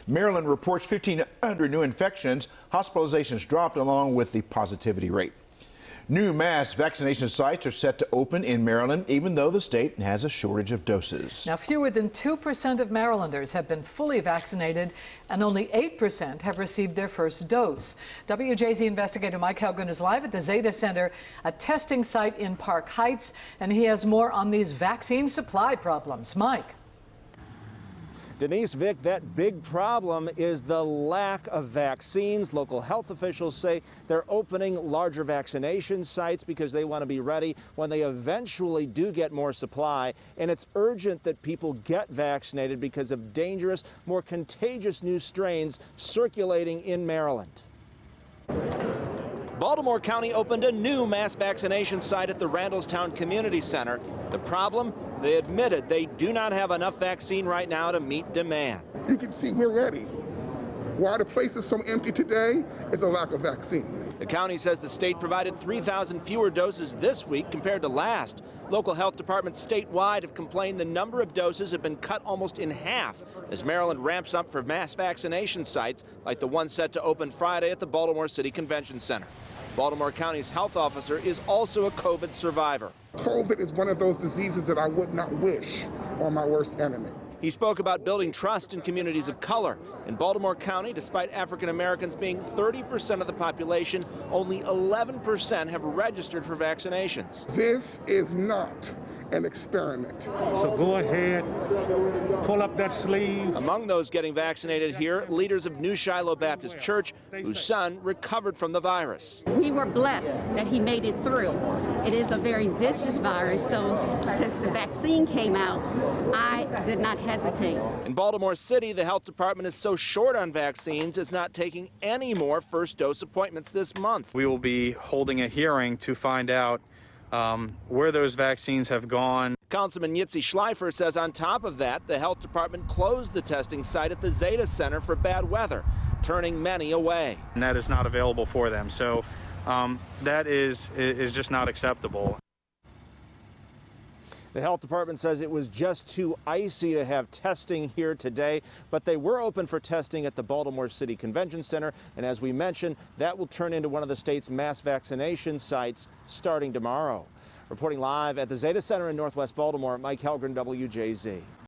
Maryland reports 1,500 new infections. Hospitalizations dropped along with the positivity rate. New mass vaccination sites are set to open in Maryland, even though the state has a shortage of doses. Now, fewer than 2% of Marylanders have been fully vaccinated, and only 8% have received their first dose. WJZ investigator Mike Helgren is live at the Zeta Center, a testing site in Park Heights, and he has more on these vaccine supply problems. Mike. Denise, Vic, that big problem is the lack of vaccines. Local health officials say they're opening larger vaccination sites because they want to be ready when they eventually do get more supply. And it's urgent that people get vaccinated because of dangerous, more contagious new strains circulating in Maryland. Baltimore County opened a new mass vaccination site at the Randallstown Community Center. The problem? They admitted they do not have enough vaccine right now to meet demand. You can see we're ready. Why the place is so empty today is a lack of vaccine. The county says the state provided 3,000 fewer doses this week compared to last. Local health departments statewide have complained the number of doses have been cut almost in half as Maryland ramps up for mass vaccination sites like the one set to open Friday at the Baltimore City Convention Center. Baltimore County's health officer is also a COVID survivor. COVID is one of those diseases that I would not wish on my worst enemy. He spoke about building trust in communities of color. In Baltimore County, despite African Americans being 30% of the population, only 11% have registered for vaccinations. This is not an experiment. So go ahead, pull up that sleeve. Among those getting vaccinated here, leaders of New Shiloh Baptist Church, whose son recovered from the virus. We were blessed that he made it through. It is a very vicious virus, so since the vaccine came out, I did not hesitate. In Baltimore City, the health department is so short on vaccines, it's not taking any more first dose appointments this month. We will be holding a hearing to find out where those vaccines have gone. Councilman Yitzi Schleifer says on top of that, the health department closed the testing site at the Zeta Center for bad weather, turning many away. And that is not available for them. So that is just not acceptable. The health department says it was just too icy to have testing here today, but they were open for testing at the Baltimore City Convention Center, and as we mentioned, that will turn into one of the state's mass vaccination sites starting tomorrow. Reporting live at the Zeta Center in Northwest Baltimore, Mike Helgren, WJZ.